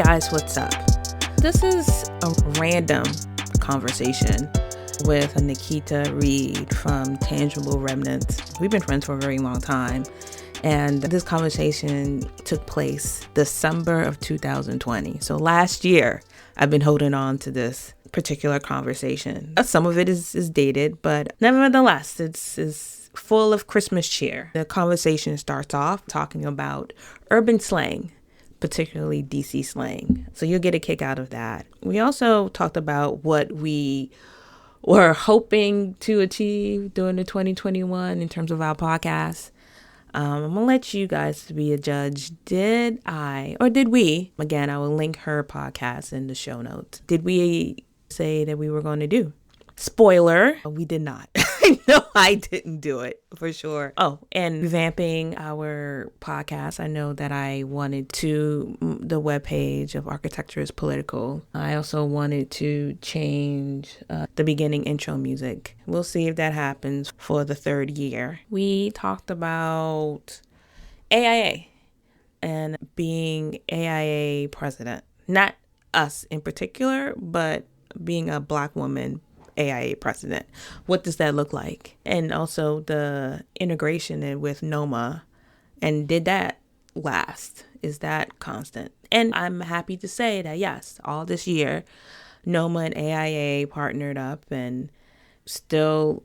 Guys, what's up? This is a random conversation with Nakita Reed from Tangible Remnants. We've been friends for a very long time, and this conversation took place December of 2020. So last year, I've been holding on to this particular conversation. Some of it is dated, but nevertheless, it's full of Christmas cheer. The conversation starts off talking about urban slang, particularly DC slang. So you'll get a kick out of that. We also talked about what we were hoping to achieve during the 2021 in terms of our podcast. I'm going to let you guys be a judge. Did I, or did we, again, I will link her podcast in the show notes. Did we say that we were going to do? Spoiler, we did not. No, I didn't do it for sure. Oh, and revamping our podcast. I know that I wanted to, the webpage of Architecture is Political. I also wanted to change the beginning intro music. We'll see if that happens for the third year. We talked about AIA and being AIA president. Not us in particular, but being a Black woman AIA president. What does that look like? And also the integration with NOMA. And did that last? Is that constant? And I'm happy to say that yes, all this year, NOMA and AIA partnered up and still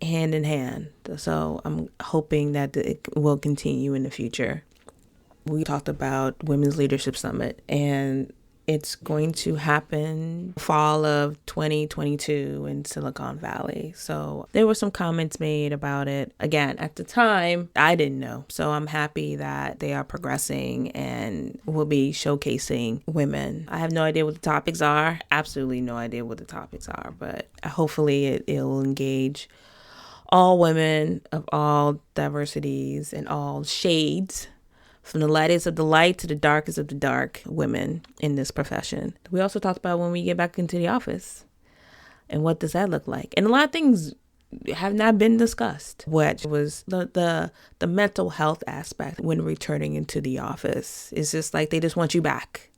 hand in hand. So I'm hoping that it will continue in the future. We talked about Women's Leadership Summit, and it's going to happen fall of 2022 in Silicon Valley. So there were some comments made about it. Again, at the time, I didn't know. So I'm happy that they are progressing and will be showcasing women. I have no idea what the topics are. Absolutely no idea what the topics are. But hopefully it'll engage all women of all diversities and all shades, from the lightest of the light to the darkest of the dark women in this profession. We also talked about when we get back into the office and what does that look like. And a lot of things have not been discussed, which was the mental health aspect when returning into the office. It's just like they just want you back.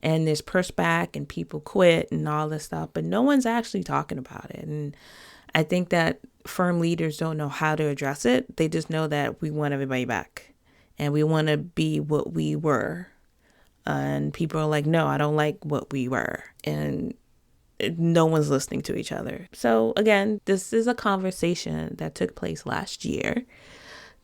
And there's pushback and people quit and all this stuff, but no one's actually talking about it. And I think that firm leaders don't know how to address it. They just know that we want everybody back. And we want to be what we were. And people are like, no, I don't like what we were. And no one's listening to each other. So again, this is a conversation that took place last year,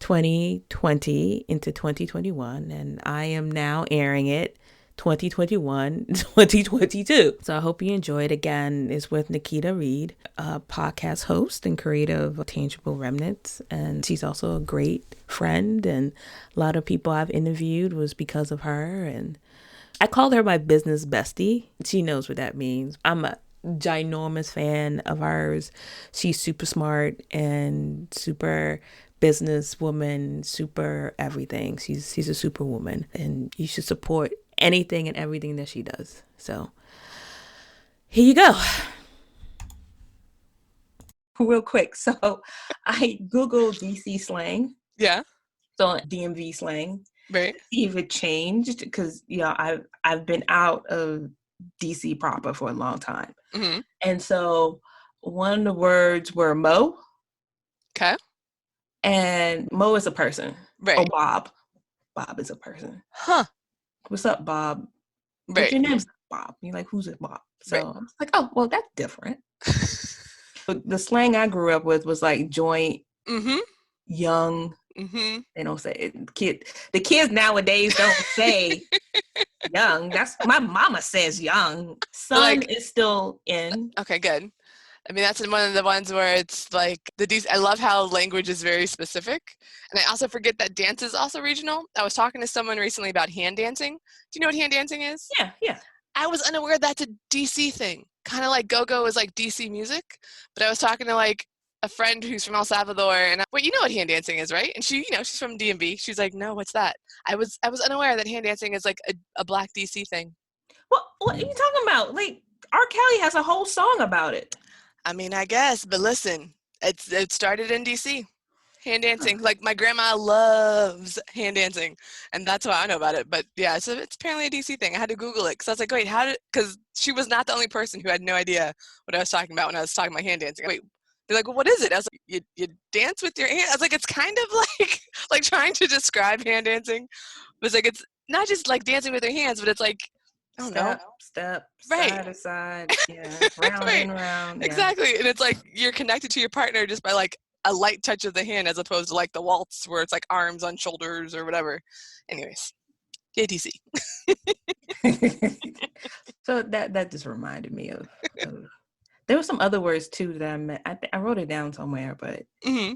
2020 into 2021. And I am now airing it 2021, 2022. So I hope you enjoy it. Again, it's with Nakita Reed, a podcast host and creative of Tangible Remnants. And she's also a great friend. And a lot of people I've interviewed was because of her. And I called her my business bestie. She knows what that means. I'm a ginormous fan of hers. She's super smart and super businesswoman, super everything. She's a superwoman, and you should support anything and everything that she does. So here you go. Real quick. So I Googled DC slang. Yeah. So DMV slang. Right. See if it changed, because I've been out of DC proper for a long time. Mm-hmm. And so one of the words were Mo. Okay. And Mo is a person. Right. Or Bob. Bob is a person. Huh. What's up, Bob? Right. But your name's Bob. You're like, who's it, Bob? So right. I was like, oh, well, that's different. The slang I grew up with was like joint, mm-hmm. young. Mm-hmm. They don't say it. The kids nowadays don't say young. That's my mama says young. Son is still in. Okay, good. I mean, that's one of the ones where it's like I love how language is very specific. And I also forget that dance is also regional. I was talking to someone recently about hand dancing. Do you know what hand dancing is? Yeah. I was unaware that's a DC thing. Kind of like go-go is like DC music. But I was talking to like a friend who's from El Salvador, and well, you know what hand dancing is, right? And she, she's from DMV. She's like, no, what's that? I was unaware that hand dancing is like a Black DC thing. What are you talking about? Like, R. Kelly has a whole song about it. I mean, I guess, but listen, it started in DC. Hand dancing. Like my grandma loves hand dancing, and that's why I know about it. But yeah, so it's apparently a DC thing. I had to Google it because I was like, wait, because she was not the only person who had no idea what I was talking about when I was talking about hand dancing. Wait, they're like, well, what is it? I was like, you dance with your hand. I was like, it's kind of like like trying to describe hand dancing. It was like, it's not just like dancing with your hands, but it's like, I don't know. Step, Right. side to side, yeah, round Right. and round. Yeah. Exactly. And it's like you're connected to your partner just by like a light touch of the hand as opposed to like the waltz where it's like arms on shoulders or whatever. Anyways, yeah, DC. So that just reminded me of there were some other words too that I meant. I wrote it down somewhere, but Mm-hmm.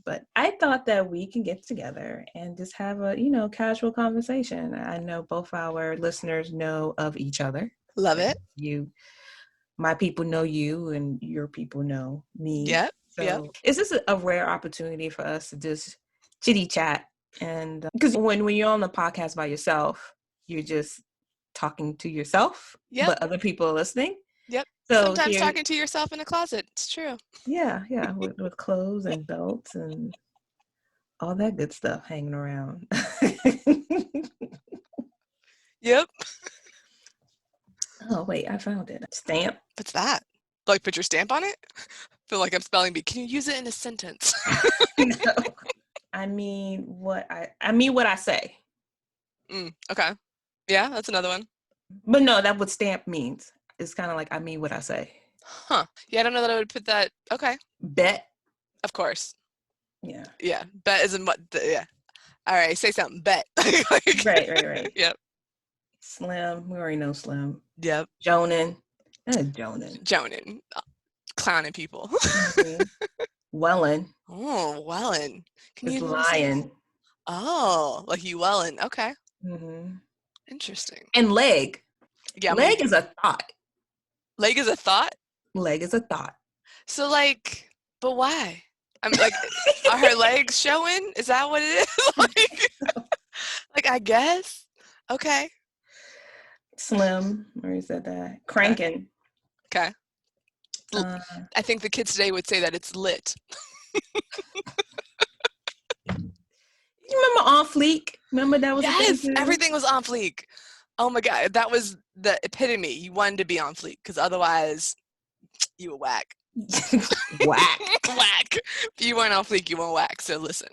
but I thought that we can get together and just have a casual conversation. I know both our listeners know of each other. Love it. My people know you, and your people know me. Yep. So Yep. is this a rare opportunity for us to just chitty chat? And because when you're on the podcast by yourself, you're just talking to yourself, Yep. but other people are listening. Yep. So sometimes talking to yourself in a closet. It's true. Yeah, with clothes and belts and all that good stuff hanging around. Yep. Oh wait, I found it. Stamp. What's that? Like put your stamp on it? Feel like I'm spelling bee. Can you use it in a sentence? No. I mean what I say. Okay. Yeah, that's another one. But no, that's what stamp means. It's kind of like I mean what I say. Huh. Yeah, I don't know that I would put that. Okay. Bet. Of course. Yeah. Yeah. Bet isn't what. Yeah. All right. Say something. Bet. Like, Right. Yep. Slim. We already know Slim. Yep. Jonan. Jonan. Clowning people. Mm-hmm. Wellen. Oh, Wellen. Can It's you lion. Oh, like you Wellen. Okay. Mm-hmm. Interesting. And leg. Yeah. Leg is a thought. Leg is a thought? Leg is a thought. So like, but why? I'm like, are her legs showing? Is that what it is? like I guess. Okay. Slim, where you said that. Cranking. Okay. I think the kids today would say that it's lit. You remember On Fleek? Remember that was yes, everything was on fleek. Oh my God, that was the epitome. You wanted to be on fleek because otherwise you were whack. Whack. Whack. If you weren't on fleek, you weren't whack. So listen.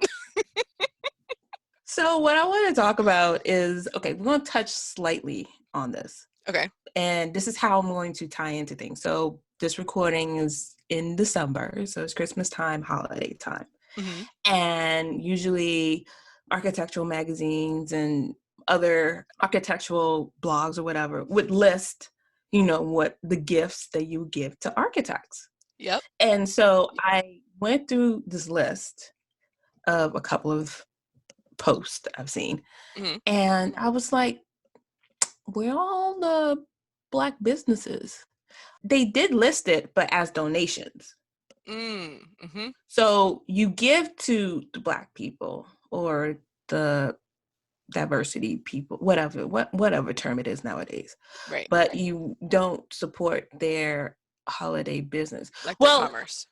So what I want to talk about is, okay, we're going to touch slightly on this. Okay. And this is how I'm going to tie into things. So this recording is in December. So it's Christmas time, holiday time. Mm-hmm. And usually architectural magazines and other architectural blogs or whatever would list, what the gifts that you give to architects. Yep. And so I went through this list of a couple of posts I've seen. Mm-hmm. And I was like, where are all the Black businesses? They did list it, but as donations. Mm-hmm. So you give to the Black people or the diversity people, whatever term it is nowadays. Right. But you don't support their holiday business. Like their commerce.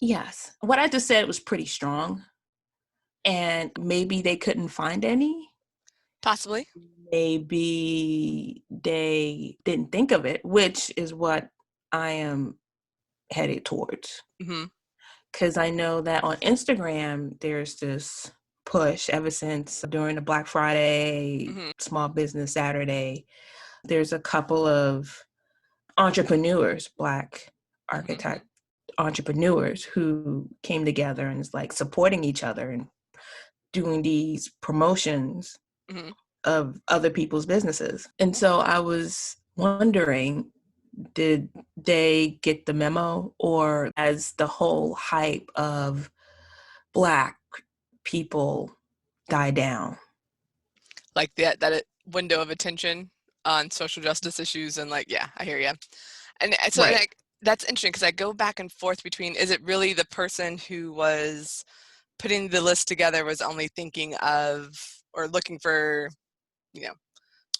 Yes. What I just said was pretty strong. And maybe they couldn't find any. Possibly. Maybe they didn't think of it, which is what I am headed towards. Because I know that on Instagram, there's this push ever since during the Black Friday, Small Business Saturday. There's a couple of entrepreneurs, Black architect entrepreneurs who came together and is like supporting each other and doing these promotions of other people's businesses. And so I was wondering, did they get the memo, or as the whole hype of Black people die down? Like that window of attention on social justice issues and yeah, I hear you. And so right. That's interesting because I go back and forth between, is it really the person who was putting the list together was only thinking of or looking for,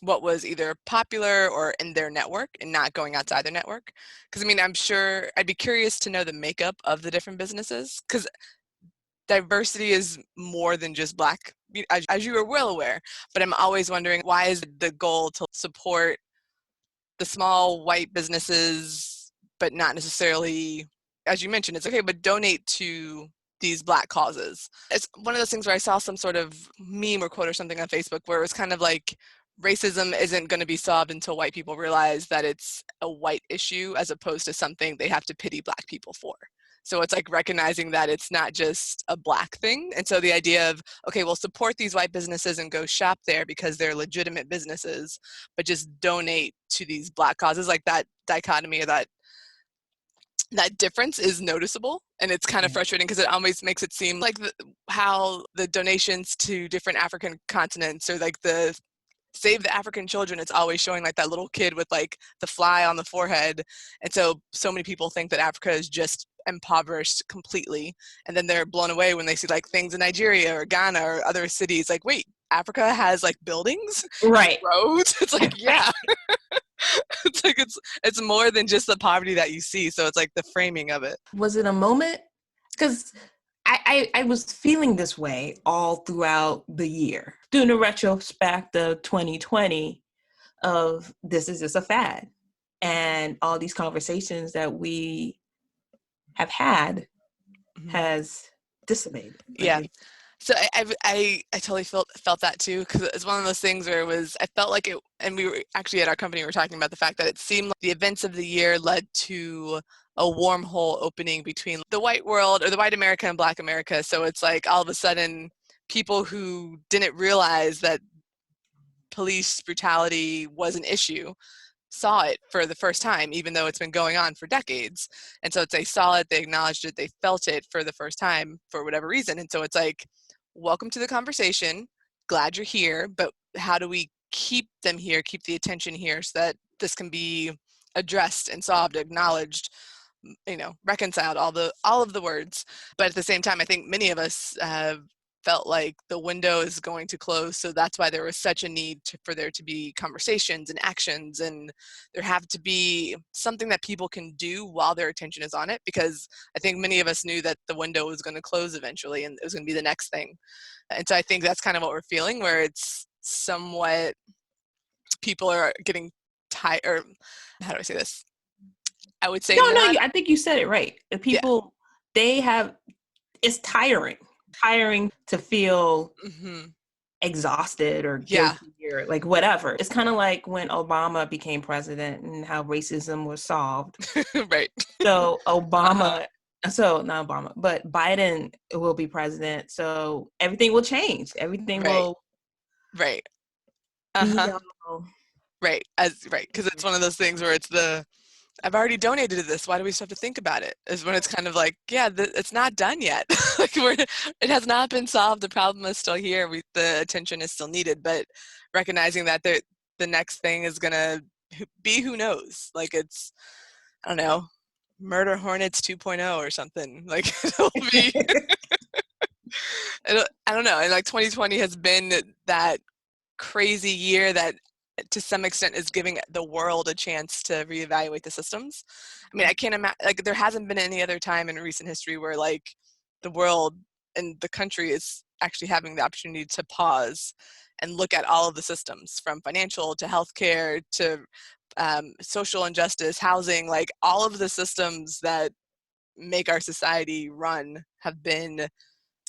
what was either popular or in their network and not going outside their network? Because I'm sure I'd be curious to know the makeup of the different businesses, because diversity is more than just Black, as you are well aware, but I'm always wondering, why is the goal to support the small white businesses, but not necessarily, as you mentioned, it's okay, but donate to these Black causes. It's one of those things where I saw some sort of meme or quote or something on Facebook where it was kind of like, racism isn't going to be solved until white people realize that it's a white issue as opposed to something they have to pity Black people for. So it's like recognizing that it's not just a Black thing. And so the idea of, okay, we'll support these white businesses and go shop there because they're legitimate businesses, but just donate to these Black causes, like that dichotomy, or that difference is noticeable. And it's kind of frustrating because it always makes it seem like how the donations to different African continents, or like the Save the African Children, it's always showing like that little kid with like the fly on the forehead. And so many people think that Africa is just impoverished completely, and then they're blown away when they see like things in Nigeria or Ghana or other cities, like, wait, Africa has like buildings, Right. roads. It's like, yeah. It's like it's more than just the poverty that you see. So it's like the framing of it. Was it a moment? Because I was feeling this way all throughout the year. Doing a retrospect of 2020 of this is just a fad. And all these conversations that we have had has dissipated. Yeah. So I totally felt that too, because it's one of those things where I felt like it, and we were actually at our company, we were talking about the fact that it seemed like the events of the year led to a wormhole opening between the white world, or the white America, and Black America. So it's like all of a sudden people who didn't realize that police brutality was an issue saw it for the first time, even though it's been going on for decades. And so they saw it, they acknowledged it, they felt it for the first time for whatever reason. And so it's like, welcome to the conversation, glad you're here, but how do we keep them here, keep the attention here, so that this can be addressed and solved, acknowledged, reconciled, all of the words. But at the same time, I think many of us have felt like the window is going to close. So that's why there was such a need for there to be conversations and actions, and there have to be something that people can do while their attention is on it, because I think many of us knew that the window was going to close eventually and it was going to be the next thing. And so I think that's kind of what we're feeling, where it's somewhat, people are getting tired, or how do I say this? I would say I think you said it right. The people, it's tiring to feel exhausted or guilty or like whatever. It's kind of like when Obama became president and how racism was solved. Right. So not Obama, but Biden will be president. So everything will change. Everything will. Right. Right. Because it's one of those things where it's I've already donated to this. Why do we still have to think about it? Is when it's kind of like, it's not done yet. Like it has not been solved. The problem is still here. The attention is still needed, but recognizing that the next thing is gonna be, who knows? Like it's, I don't know, Murder Hornets 2.0 or something. Like it'll be. I don't know. And like 2020 has been that crazy year that, to some extent, is giving the world a chance to reevaluate the systems. I mean, I can't imagine, like, there hasn't been any other time in recent history where like the world and the country is actually having the opportunity to pause and look at all of the systems, from financial to healthcare to social injustice, housing, like all of the systems that make our society run have been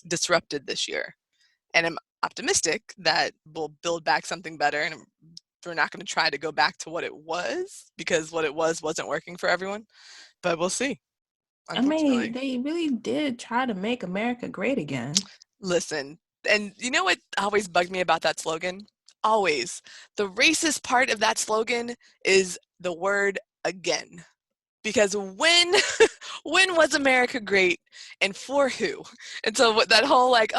disrupted this year. And I'm optimistic that we'll build back something better, and we're not going to try to go back to what it was, because what it wasn't working for everyone. But we'll see. I mean, they really did try to make America great again. Listen, and you know what always bugged me about that slogan? Always. The racist part of that slogan is the word again. Because when was America great, and for who? And so that whole like,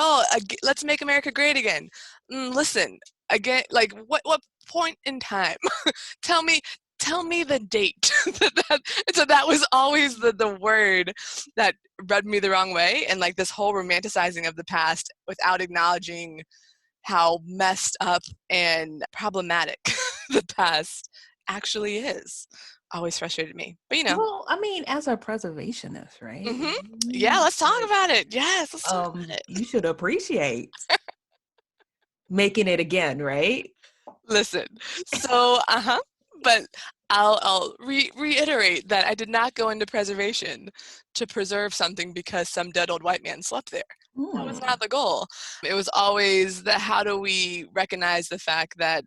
let's make America great again. Listen, again, like what point in time? Tell me the date. And so that was always the word that rubbed me the wrong way. And like this whole romanticizing of the past without acknowledging how messed up and problematic the past actually is. always frustrated me. But Well, I mean, as a preservationist, right? hmm yeah, let's talk about it. Yes, let's talk about it. You should appreciate making it again, right? Listen, so but I'll reiterate that I did not go into preservation to preserve something because some dead old white man slept there. That was Hmm. not the goal. It was always the how do we recognize the fact that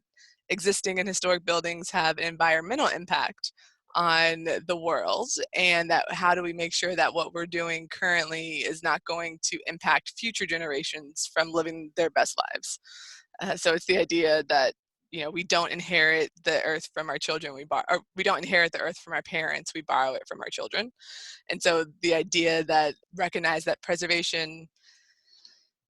existing and historic buildings have environmental impact on the world, and that how do we make sure that what we're doing currently is not going to impact future generations from living their best lives. So it's the idea that we don't inherit the earth from our children. We don't inherit the earth from our parents. We borrow it from our children. And so the idea that recognize that preservation,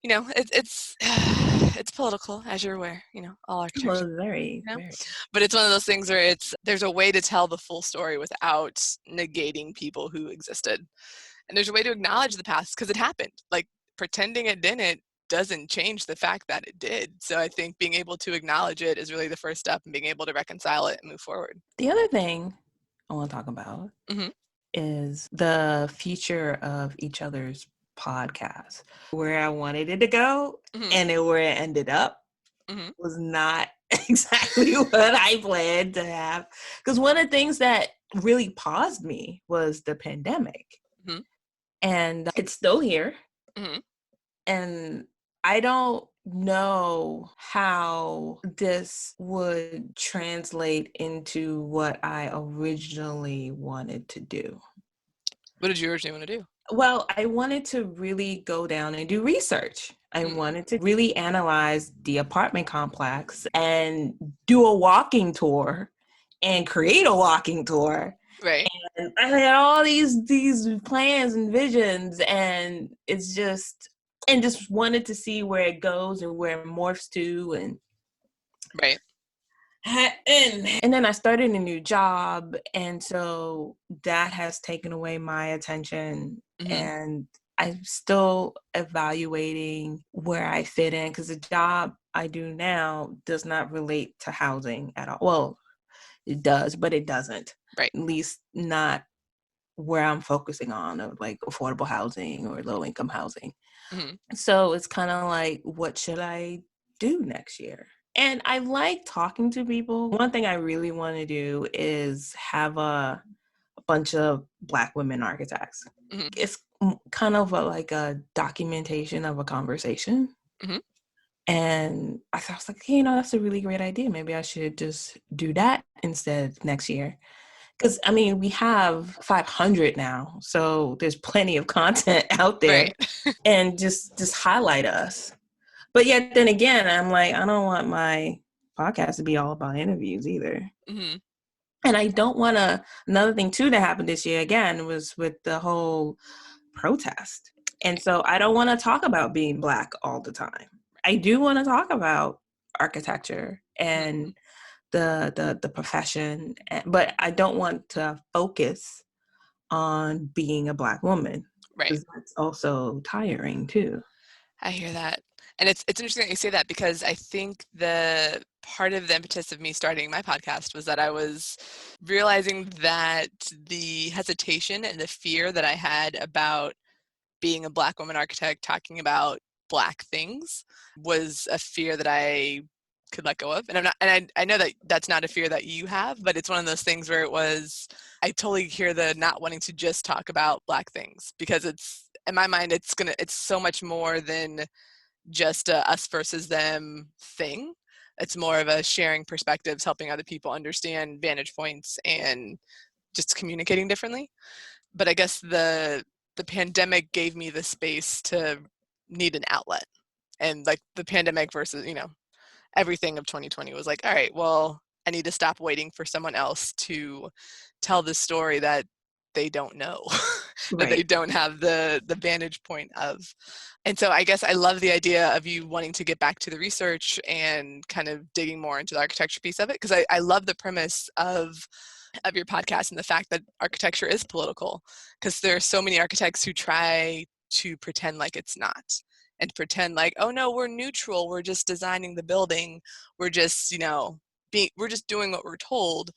it's it's political, as you're aware. All architecture. Well, very, You know? very. But it's one of those things where there's a way to tell the full story without negating people who existed. And there's a way to acknowledge the past because it happened. Like pretending it didn't doesn't change the fact that it did. So I think being able to acknowledge it is really the first step in being able to reconcile it and move forward. The other thing I want to talk about hmm is the future of each other's podcast. Where I wanted it to go hmm and where it ended up hmm was not exactly what I planned to have. Because one of the things that really paused me was the pandemic. hmm And it's still here. hmm And I don't know how this would translate into what I originally wanted to do. What did you originally want to do? Well, I wanted to really go down and do research. I Mm, wanted to really analyze the apartment complex and do a walking tour and create a walking tour. right. And I had all these plans and visions, and it's just wanted to see where it goes and where it morphs to, Right. and then I started a new job, and so that has taken away my attention, hmm and I'm still evaluating where I fit in because the job I do now does not relate to housing at all. Well, it does, but it doesn't. Right. At least not where I'm focusing on, of like affordable housing or low income housing. hmm So it's kind of like, what should I do next year? And I like talking to people. One thing I really want to do is have a bunch of Black women architects. hmm It's kind of like a documentation of a conversation. hmm And I was like, hey, that's a really great idea. Maybe I should just do that instead next year. Because, I mean, we have 500 now. So there's plenty of content out there. Right. And just highlight us. But yet then again, I'm like, I don't want my podcast to be all about interviews either. hmm And I don't want another thing too that happened this year again was with the whole protest. And so I don't want to talk about being Black all the time. I do want to talk about architecture hmm and the profession, but I don't want to focus on being a Black woman Right. because that's also tiring too. I hear that. And it's interesting that you say that because I think the part of the impetus of me starting my podcast was that I was realizing that the hesitation and the fear that I had about being a Black woman architect talking about Black things was a fear that I could let go of. And I'm not, and I know that that's not a fear that you have, but it's one of those things where I totally hear the not wanting to just talk about Black things because it's, in my mind, it's so much more than just a us versus them thing. It's more of a sharing perspectives, helping other people understand vantage points and just communicating differently. But I guess the pandemic gave me the space to need an outlet. And like the pandemic versus, everything of 2020 was like, all right, well, I need to stop waiting for someone else to tell the story that they don't know, that they Right. don't have the vantage point of. And so I guess I love the idea of you wanting to get back to the research and kind of digging more into the architecture piece of it, because I love the premise of your podcast and the fact that architecture is political, because there are so many architects who try to pretend like it's not and pretend like, oh no, we're neutral, we're just designing the building, we're just we're just doing what we're told.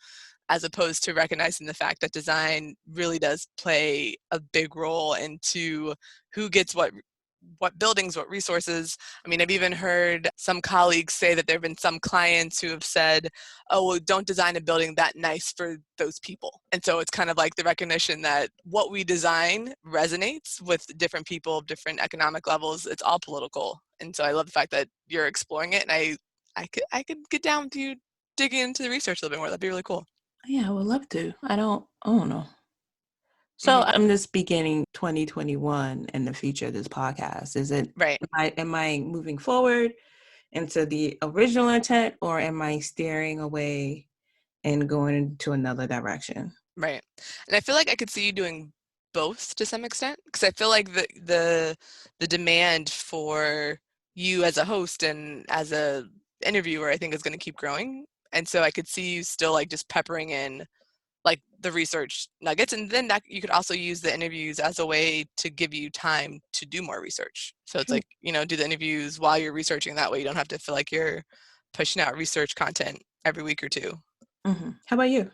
as opposed to recognizing the fact that design really does play a big role into who gets what buildings, what resources. I mean, I've even heard some colleagues say that there have been some clients who have said, oh, well, don't design a building that nice for those people. And so it's kind of like the recognition that what we design resonates with different people of different economic levels. It's all political. And so I love the fact that you're exploring it. And I could get down with you digging into the research a little bit more. That'd be really cool. Yeah, I would love to. I don't know. So Mhm. I'm just beginning 2021 and the future of this podcast. Is it Right. am I moving forward into the original intent, or am I steering away and going into another direction? Right. And I feel like I could see you doing both to some extent, because I feel like the demand for you as a host and as a interviewer, I think, is going to keep growing. And so I could see you still like just peppering in like the research nuggets, and then that you could also use the interviews as a way to give you time to do more research. So it's Sure. like, do the interviews while you're researching. That way you don't have to feel like you're pushing out research content every week or two. Mm-hmm. How about you?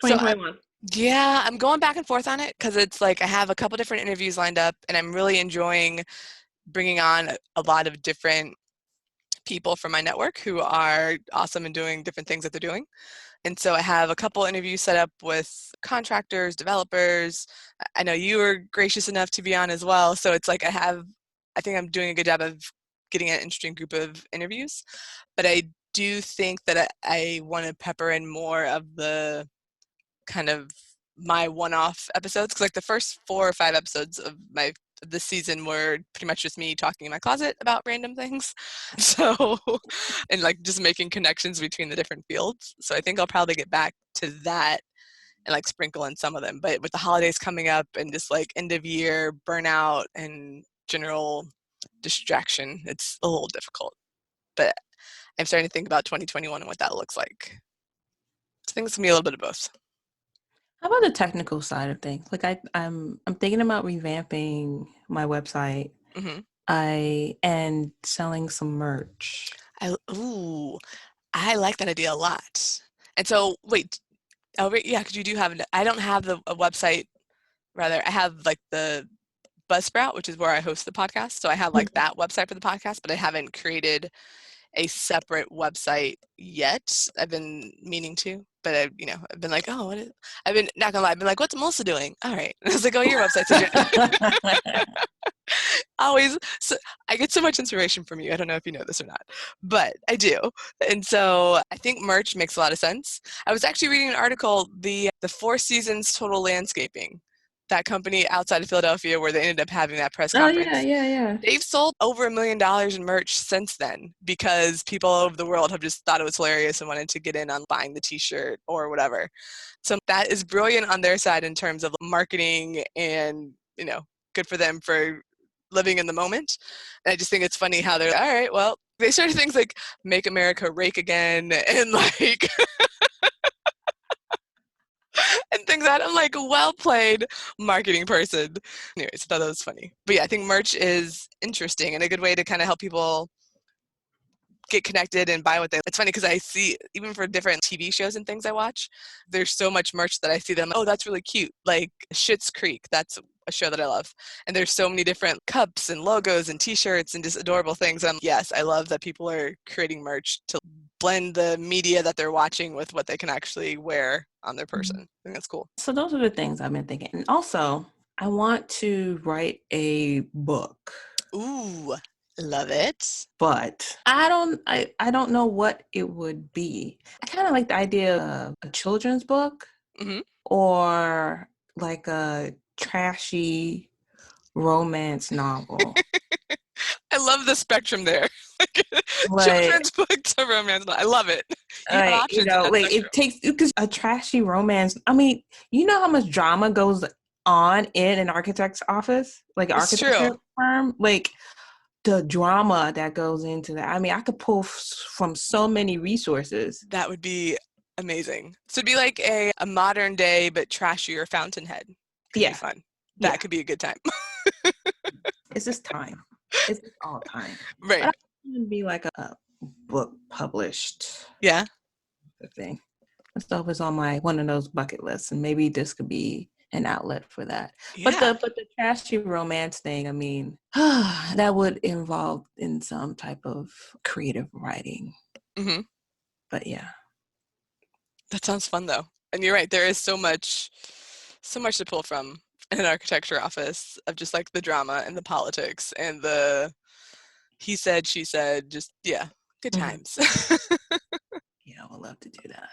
So 2021. yeah, I'm going back and forth on it because it's like I have a couple different interviews lined up, and I'm really enjoying bringing on a lot of different people from my network who are awesome and doing different things that they're doing. And so I have a couple interviews set up with contractors, developers. I know you were gracious enough to be on as well. So it's like I think I'm doing a good job of getting an interesting group of interviews. But I do think that I want to pepper in more of the kind of my one-off episodes, because like the first 4 or 5 episodes of this season were pretty much just me talking in my closet about random things. So, and like just making connections between the different fields. So I think I'll probably get back to that and like sprinkle in some of them. But with the holidays coming up and just like end of year burnout and general distraction, it's a little difficult. But I'm starting to think about 2021 and what that looks like. So I think it's gonna be a little bit of both. How about the technical side of things? Like I'm thinking about revamping my website. Mm-hmm. And selling some merch. I like that idea a lot. And so, wait, yeah, because you do have, I don't have a website, rather, I have like the Buzzsprout, which is where I host the podcast. So I have like that website for the podcast, but I haven't created a separate website yet. I've been meaning to, but I've been like, oh, I've been, not gonna lie, I've been like, what's Melissa doing? All right. I was like, oh, your website's a always. So I get so much inspiration from you. I don't know if you know this or not, but I do. And so I think merch makes a lot of sense. I was actually reading an article, the Four Seasons Total Landscaping, that company outside of Philadelphia where they ended up having that press Oh yeah, conference. yeah. They've sold over $1 million in merch since then because people all over the world have just thought it was hilarious and wanted to get in on buying the t-shirt or whatever. So that is brilliant on their side in terms of marketing and, good for them for living in the moment. And I just think it's funny how they're, all right, well, they started things like Make America Rake Again and like, and things that I'm like, well played, marketing person. Anyways, I thought that was funny. But yeah, I think merch is interesting and a good way to kind of help people get connected and buy what they. It's funny because I see, even for different TV shows and things I watch, there's so much merch that I see them. Oh, that's really cute. Like Schitt's Creek, that's a show that I love. And there's so many different cups and logos and t-shirts and just adorable things. Yes, I love that people are creating merch to blend the media that they're watching with what they can actually wear on their person. I think that's cool. So those are the things I've been thinking. And also, I want to write a book. Ooh, love it. But I don't know what it would be. I kind of like the idea of a children's book, Mm-hmm. or like a trashy romance novel. I love the spectrum there. Like, Children's books to romance. I love it. You have options in that like spectrum. it takes, because a trashy romance. I mean, you know how much drama goes on in an architect's office, like an It's architecture true. firm, like the drama that goes into that. I mean, I could pull from so many resources. That would be amazing. So it'd be like a modern day but trashier Fountainhead. Could be Yeah, fun. yeah. That could be a good time. It's just time. It's just all time. But I Right. want to be like a book published Yeah. thing. stuff is on my one of those bucket lists, and maybe this could be an outlet for that. Yeah. But the trashy romance thing, I mean, that would involve in some type of creative writing. Mm-hmm. But yeah. That sounds fun though. And you're right, there is so much to pull from in an architecture office of just like the drama and the politics and the he said, she said, just yeah, good times. Yeah, I would love to do that.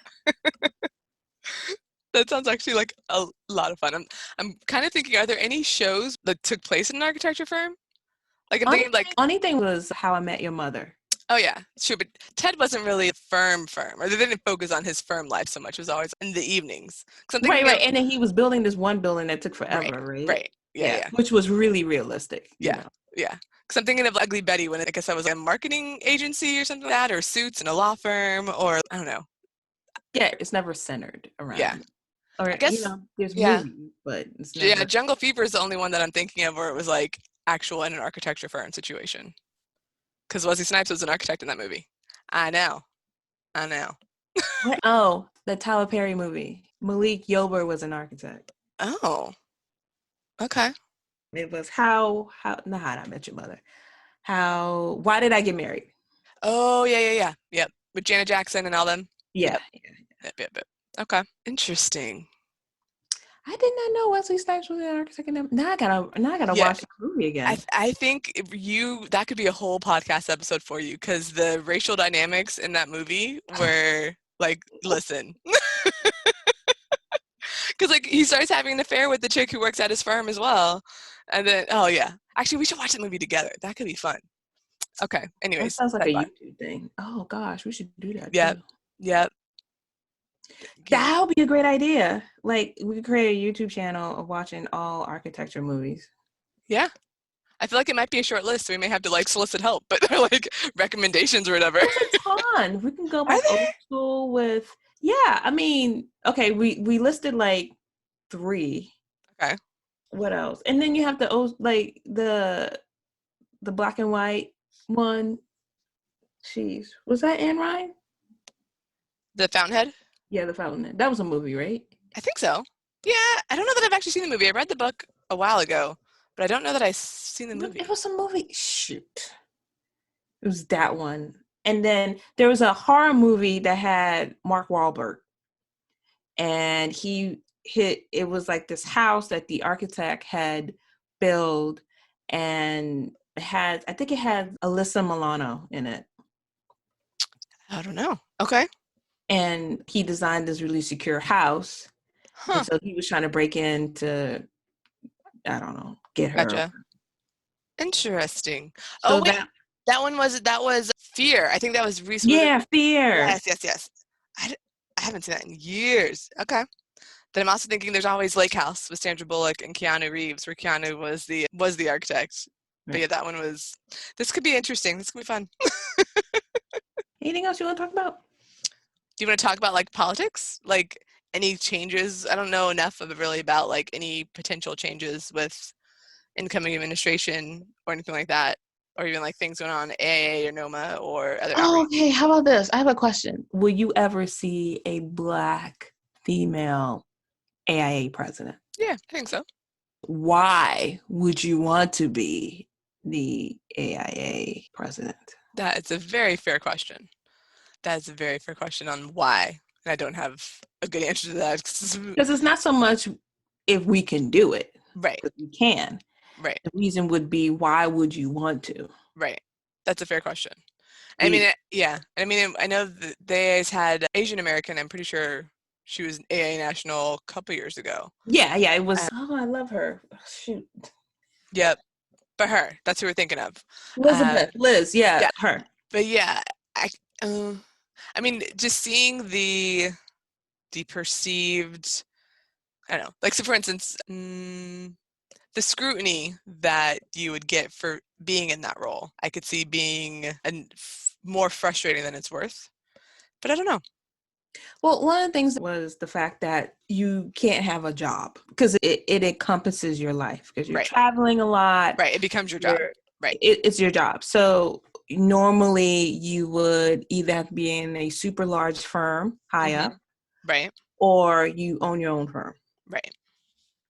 That sounds actually like a lot of fun. I'm kind of thinking, are there any shows that took place in an architecture firm? Like I'm thinking like Only thing was How I Met Your Mother. oh yeah, sure, but Ted wasn't really a firm, or they didn't focus on his firm life so much. It was always in the evenings. Right. And then he was building this one building that took forever, right? Right. Yeah. Which was really realistic. Yeah. Because I'm thinking of Ugly Betty when I guess I was like a marketing agency or something like that, or Suits in a law firm, or I don't know. Yeah, it's never centered around. Yeah. Or, I guess, there's movies, but it's never. Yeah, Jungle Fever is the only one that I'm thinking of where it was like actual in an architecture firm situation. Because Wesley Snipes was an architect in that movie. I know. What? Oh, the Tyler Perry movie. Malik Yober was an architect. Oh. Okay. It was How Did I Met Your Mother. Why Did I Get Married? Oh, yeah. Yep. With Janet Jackson and all them. Yeah. Yep. Okay. Interesting. I did not know Wesley Snipes was an architect. Now I gotta watch the movie again. I think that could be a whole podcast episode for you because the racial dynamics in that movie were like, listen, because like he starts having an affair with the chick who works at his firm as well, and then actually we should watch the movie together. That could be fun. Okay. Anyways, that sounds like a YouTube thing. Oh gosh, we should do that. Yep. Too. Yep. That would be a great idea. Like we could create a YouTube channel of watching all architecture movies. Yeah. I feel like it might be a short list, so we may have to like solicit help, but they're like recommendations or whatever. There's a ton. We can go back old school with I mean, okay, we listed like 3. Okay. What else? And then you have the black and white one. Jeez. Was that Anne Ryan? The Fountainhead? Yeah, The Fountainhead. That was a movie, right? I think so. Yeah, I don't know that I've actually seen the movie. I read the book a while ago, but I don't know that I've seen the movie. It was a movie. Shoot. It was that one. And then there was a horror movie that had Mark Wahlberg. And it was like this house that the architect had built, and I think it had Alyssa Milano in it. I don't know. Okay. And he designed this really secure house. And so he was trying to break in to, I don't know, get her. Gotcha. Interesting. So wait, that was Fear. I think that was Reese. Yeah, Fear. Yes. I haven't seen that in years. Okay. Then I'm also thinking there's always Lake House with Sandra Bullock and Keanu Reeves, where Keanu was the architect. Right. But yeah, that one was. This could be interesting. This could be fun. Anything else you want to talk about? Do you want to talk about like politics? Like any changes? I don't know enough of it really about like any potential changes with incoming administration or anything like that, or even like things going on at AIA or NOMA or other. Okay. How about this? I have a question. Will you ever see a Black female AIA president? Yeah, I think so. Why would you want to be the AIA president? That is a very fair question. That's a very fair question on why. And I don't have a good answer to that. Because it's not so much if we can do it. Right. But we can. Right. The reason would be, why would you want to? Right. That's a fair question. I mean, yeah. I mean, I know the AIA's had Asian American. I'm pretty sure she was AIA National a couple years ago. Yeah. It was. I love her. Oh, shoot. Yep. But her. That's who we're thinking of. Elizabeth. Liz. Yeah. Her. But yeah. I mean, just seeing the perceived, I don't know, like, so for instance, the scrutiny that you would get for being in that role, I could see being more frustrating than it's worth, but I don't know. Well, one of the things was the fact that you can't have a job because it encompasses your life because you're traveling a lot. Right. It becomes your job. Right. It's your job. So normally you would either have to be in a super large firm high up, Right. or you own your own firm. Right.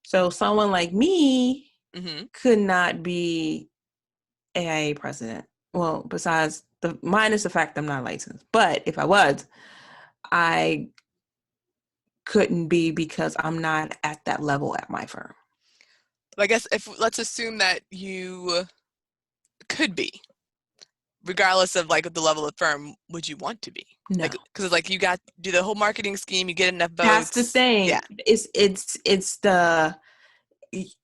So someone like me Mm-hmm. could not be AIA president. Well, besides minus the fact I'm not licensed. But if I was, I couldn't be because I'm not at that level at my firm. I guess let's assume that you could be, regardless of like the level of firm, would you want to be? No. Like, because like you got do the whole marketing scheme, you get enough votes. That's the thing. Yeah. It's the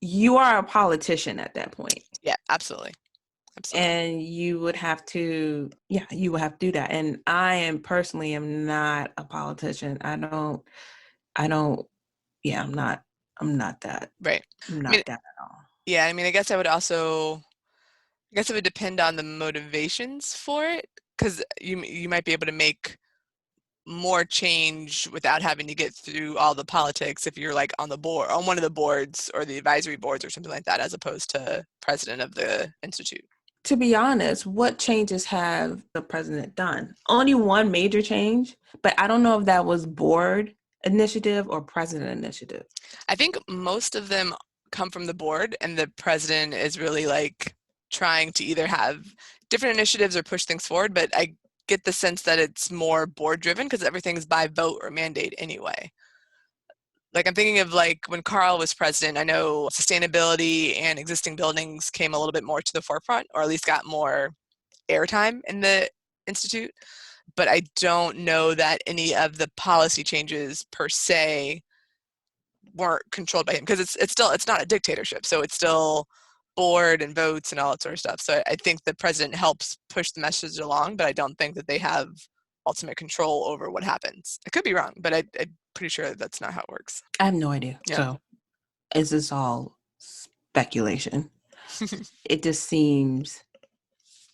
you are a politician at that point. Yeah, absolutely. Absolutely. And you would have to do that. And I am not a politician. I'm not that. Right. I'm not that at all. Yeah, I mean, I guess it would depend on the motivations for it, because you might be able to make more change without having to get through all the politics if you're like on one of the boards or the advisory boards or something like that, as opposed to president of the institute. To be honest, what changes have the president done? Only one major change, but I don't know if that was board initiative or president initiative. I think most of them come from the board, and the president is really like trying to either have different initiatives or push things forward, but I get the sense that it's more board driven because everything's by vote or mandate anyway. Like I'm thinking of like when Carl was president, I know sustainability and existing buildings came a little bit more to the forefront, or at least got more airtime in the institute. But I don't know that any of the policy changes per se weren't controlled by him, because it's not a dictatorship, so it's still board and votes and all that sort of stuff. So I think the president helps push the message along, but I don't think that they have ultimate control over what happens. I could be wrong, but I'm pretty sure that's not how it works. I have no idea. Yeah. So is this all speculation? It just seems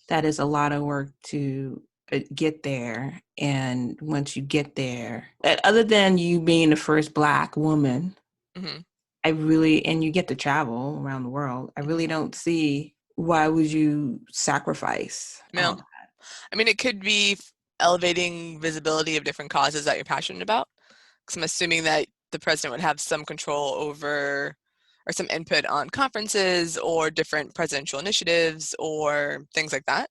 that is a lot of work to get there. And once you get there, other than you being the first Black woman, mm-hmm. And you get to travel around the world, I really don't see why would you sacrifice. No. I mean, it could be elevating visibility of different causes that you're passionate about. Because I'm assuming that the president would have some control over or some input on conferences or different presidential initiatives or things like that.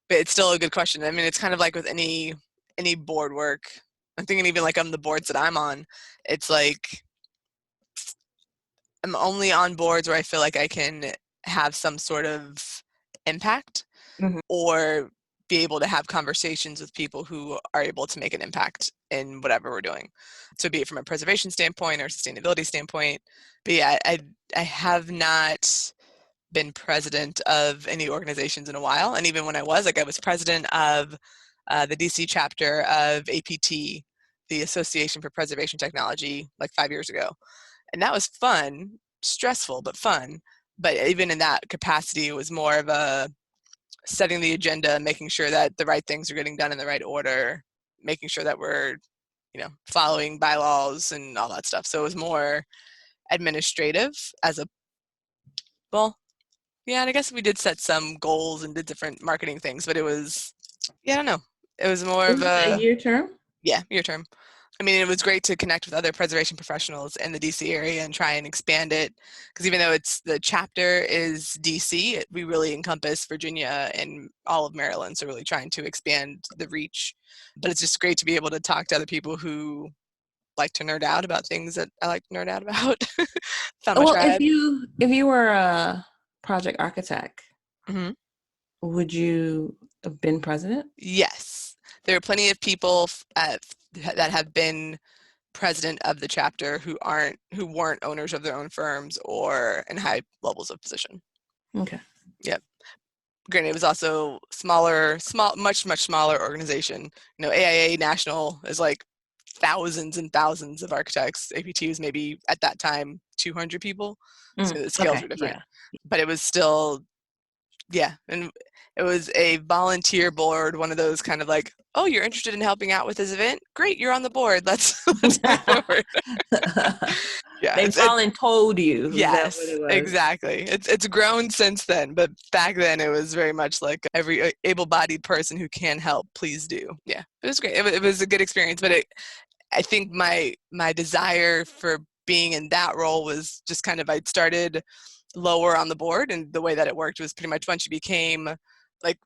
But it's still a good question. I mean, it's kind of like with any board work. I'm thinking even like on the boards that I'm on, it's like I'm only on boards where I feel like I can have some sort of impact, mm-hmm. or be able to have conversations with people who are able to make an impact in whatever we're doing. So be it from a preservation standpoint or sustainability standpoint. But yeah, I have not been president of any organizations in a while. And even when I was president of the DC chapter of APT, the Association for Preservation Technology, like 5 years ago. And that was fun, stressful, but fun. But even in that capacity, it was more of a setting the agenda, making sure that the right things are getting done in the right order, making sure that we're, following bylaws and all that stuff. So it was more administrative and I guess we did set some goals and did different marketing things, but it was, I don't know. It was more of a year term? Yeah, year term. I mean, it was great to connect with other preservation professionals in the DC area and try and expand it, because even though the chapter is DC, we really encompass Virginia and all of Maryland, so really trying to expand the reach. But it's just great to be able to talk to other people who like to nerd out about things that I like to nerd out about. If you were a project architect, mm-hmm. would you have been president? Yes. There are plenty of people that have been president of the chapter who weren't owners of their own firms or in high levels of position. Okay. Yep. Granted, it was also much smaller organization. AIA National is like thousands and thousands of architects. APT was maybe at that time 200 people. So the scales were different. Yeah. But it was still, and it was a volunteer board, one of those kind of like, oh, you're interested in helping out with this event? Great, you're on the board. Let's move forward. Yeah, they told you. Yes, exactly. It's grown since then, but back then it was very much like every able-bodied person who can help, please do. Yeah, it was great. It was a good experience, but I think my desire for being in that role was just kind of, I'd started lower on the board, and the way that it worked was pretty much once you became like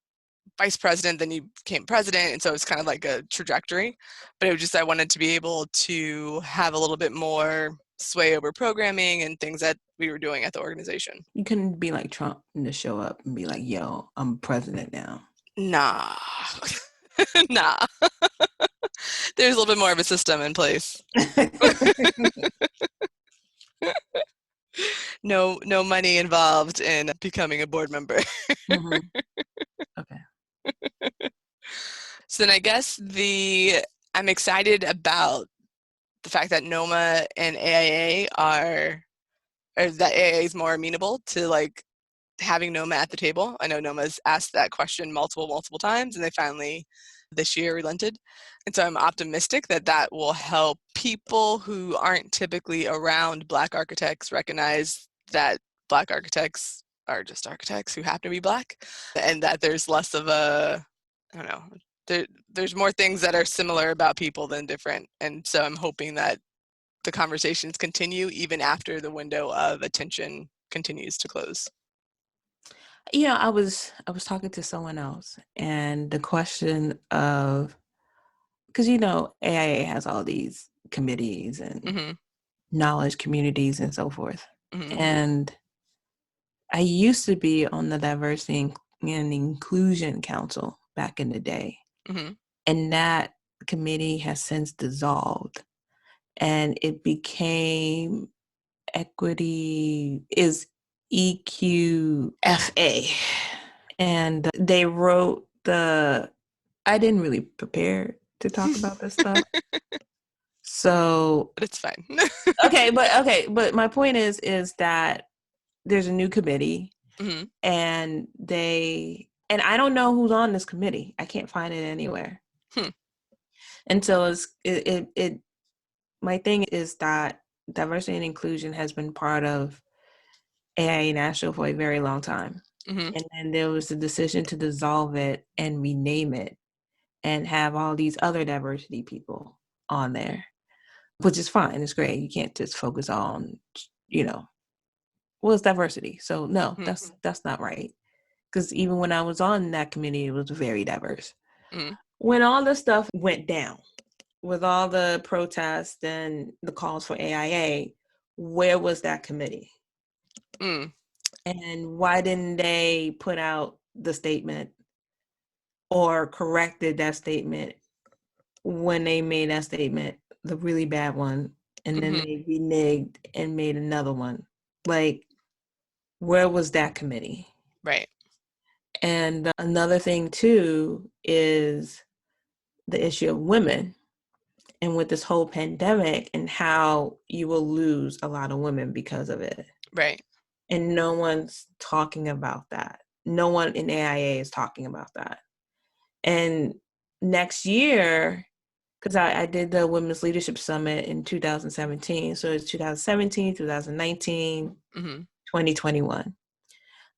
vice president, then you became president, and so it's kind of like a trajectory. But it was just, I wanted to be able to have a little bit more sway over programming and things that we were doing at the organization. You couldn't be like Trump and just show up and be like, yo, I'm president now. Nah. Nah. There's a little bit more of a system in place. No money involved in becoming a board member. Mm-hmm. Okay. So then I guess I'm excited about the fact that NOMA and AIA or that AIA is more amenable to like having NOMA at the table. I know NOMA's asked that question multiple times, and they finally this year relented. And so I'm optimistic that that will help people who aren't typically around Black architects recognize that Black architects are just architects who happen to be Black, and that there's less of a, I don't know, there's more things that are similar about people than different. And so I'm hoping that the conversations continue even after the window of attention continues to close. Yeah, I was talking to someone else, and the question of, because AIA has all these committees and knowledge communities and so forth. And I used to be on the Diversity and Inclusion Council back in the day. And that committee has since dissolved, and it became Equity is EQFA. And they wrote I didn't really prepare to talk about this stuff. So but it's fine. okay, but my point is that there's a new committee, and I don't know who's on this committee. I can't find it anywhere. And so my thing is that diversity and inclusion has been part of AIA National for a very long time. And then there was the decision to dissolve it and rename it and have all these other diversity people on there, which is fine. It's great. You can't just focus on, well, it's diversity. So no, that's not right. Because even when I was on that committee, it was very diverse. When all this stuff went down, with all the protests and the calls for AIA, where was that committee? And why didn't they put out the statement or corrected that statement when they made that statement, the really bad one, and then they reneged and made another one? Like, where was that committee? Right. And another thing too is the issue of women. And with this whole pandemic and how you will lose a lot of women because of it. Right. And no one's talking about that. No one in AIA is talking about that. And next year, because I did the Women's Leadership Summit in 2017. So it's 2017, 2019, 2021.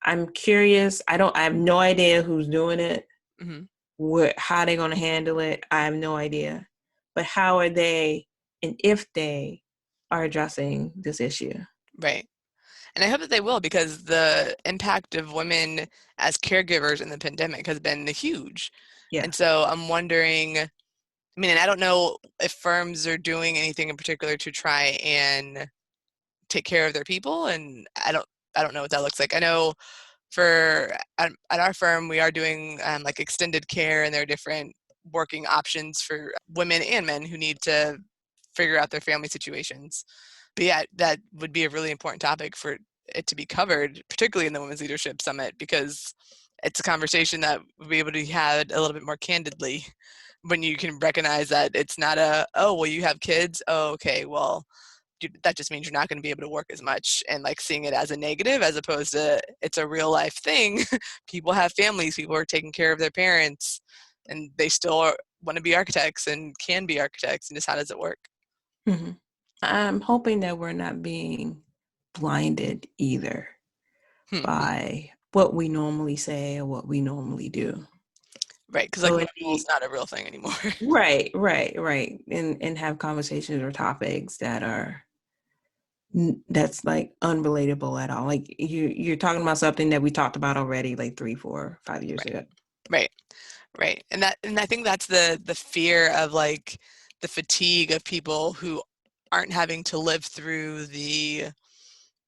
I'm curious. I have no idea who's doing it, how they're going to handle it. I have no idea. But how are they, and if they are addressing this issue? Right. And I hope that they will, because the impact of women as caregivers in the pandemic has been huge. Yeah. And so I'm wondering, and I don't know if firms are doing anything in particular to try and take care of their people. And I don't know what that looks like. I know at our firm, we are doing like extended care, and there are different working options for women and men who need to figure out their family situations. But yeah, that would be a really important topic for it to be covered, particularly in the Women's Leadership Summit, because it's a conversation that we'll be able to have a little bit more candidly when you can recognize that it's not you have kids. Oh, okay, well, that just means you're not going to be able to work as much, and like seeing it as a negative as opposed to it's a real life thing. People have families, people are taking care of their parents, and they still want to be architects and can be architects, and just how does it work? I'm hoping that we're not being blinded either by what we normally say or what we normally do. Right, because like So normal is not a real thing anymore. right, and have conversations or topics that are that's like unrelatable at all. Like you're talking about something that we talked about already, like 3, 4, 5 years ago. Right, right, and I think that's the fear of like the fatigue of people who aren't having to live through the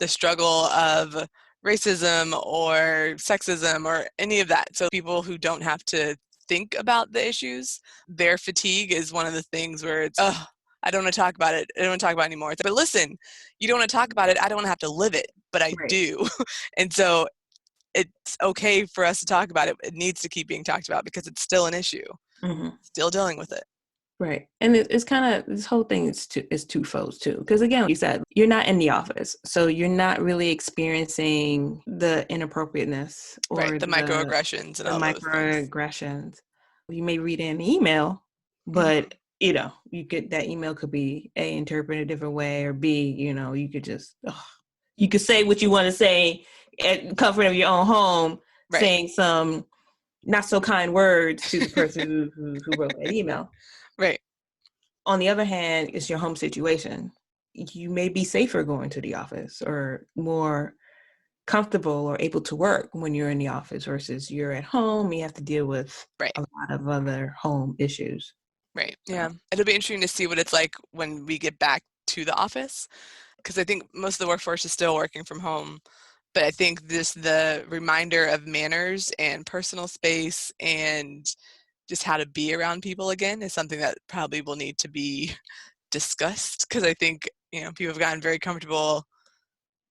struggle of racism or sexism or any of that. So people who don't have to think about the issues, their fatigue is one of the things where it's, oh, I don't want to talk about it. I don't want to talk about it anymore. But listen, you don't want to talk about it. I don't want to have to live it, but I Right. do. And so it's okay for us to talk about it. It needs to keep being talked about because it's still an issue. Mm-hmm. Still dealing with it. Right. And it's kind of, this whole thing is twofold too. Because again, you said you're not in the office. So you're not really experiencing the inappropriateness or right, the microaggressions and the all those things. microaggressions. You may read an email, but that email could be A, interpreted a different way, or B, you could just, you could say what you want to say at comfort of your own home, Right. saying some not so kind words to the person who wrote that email. Right. On the other hand, it's your home situation. You may be safer going to the office or more comfortable or able to work when you're in the office versus you're at home. You have to deal with right. a lot of other home issues. Right. Yeah. It'll be interesting to see what it's like when we get back to the office, because I think most of the workforce is still working from home. But I think the reminder of manners and personal space and just how to be around people again is something that probably will need to be discussed, because I think, people have gotten very comfortable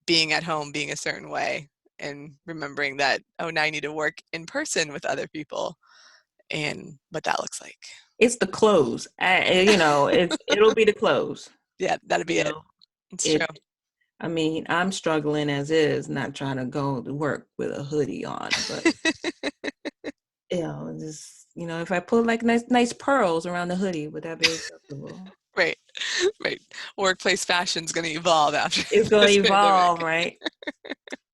being at home, being a certain way, and remembering that, now you need to work in person with other people and what that looks like. It's the clothes. It'll be the clothes. Yeah, that'll be it. It's true. I mean, I'm struggling as is, not trying to go to work with a hoodie on, but if I put like nice pearls around the hoodie, would that be acceptable? Right. Workplace fashion's going to evolve after. It's going to evolve, right?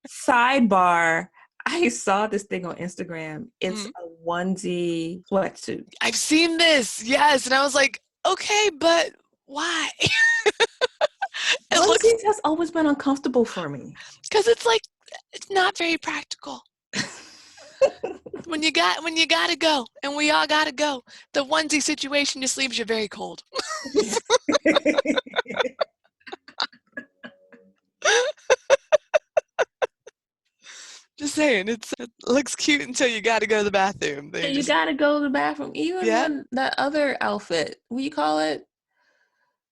Sidebar. I saw this thing on Instagram. It's a onesie sweatsuit. I've seen this, yes, and I was like, okay, but why? Onesies has always been uncomfortable for me. Because it's not very practical. When you gotta go, and we all gotta go, the onesie situation just leaves you very cold. Just saying, it looks cute until you gotta go to the bathroom. You gotta go to the bathroom. Even when that other outfit, what do you call it?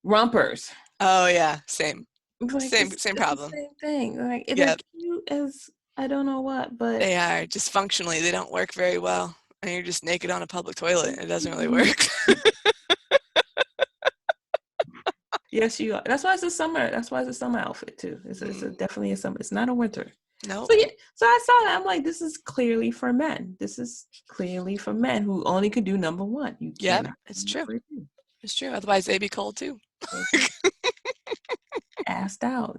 Rompers. Oh yeah, same. Like, same problem. Same thing. Like they're cute as I don't know what, but they are just functionally they don't work very well, and you're just naked on a public toilet. It doesn't really work. Yes, you are. That's why it's a summer. That's why it's a summer outfit too. It's definitely a summer. It's not a winter. No. So I saw that. I'm like, this is clearly for men. This is clearly for men who only could do number one. It's true. It's true. Otherwise, they'd be cold too. Assed out,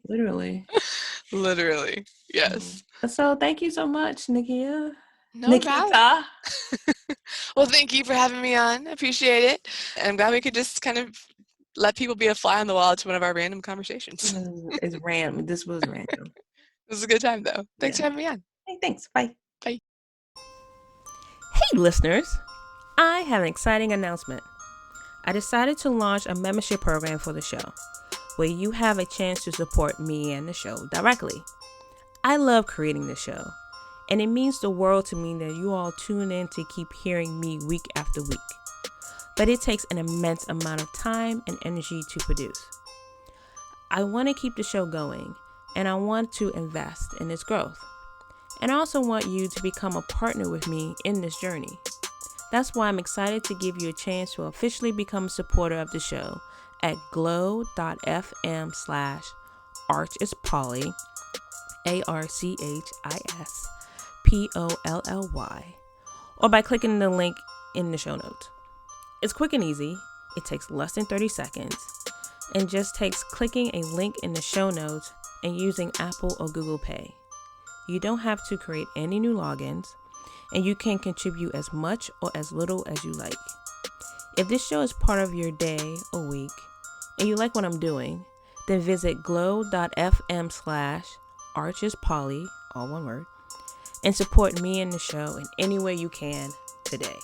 Literally. Literally, yes. So thank you so much, Nakita. Nikita. Well, thank you for having me on. I appreciate it. And I'm glad we could just kind of let people be a fly on the wall to one of our random conversations. It's random. This was random. It was a good time, though. Thanks for having me on. Hey, thanks. Bye. Bye. Hey, listeners. I have an exciting announcement. I decided to launch a membership program for the show, where you have a chance to support me and the show directly. I love creating the show, and it means the world to me that you all tune in to keep hearing me week after week. But it takes an immense amount of time and energy to produce. I want to keep the show going, and I want to invest in its growth. And I also want you to become a partner with me in this journey. That's why I'm excited to give you a chance to officially become a supporter of the show at glow.fm/archispolly, ARCHISPOLLY, or by clicking the link in the show notes. It's quick and easy. It takes less than 30 seconds and just takes clicking a link in the show notes and using Apple or Google Pay. You don't have to create any new logins. and you can contribute as much or as little as you like. If this show is part of your day or week, and you like what I'm doing, then visit glow.fm/archespoly, all one word, and support me and the show in any way you can today.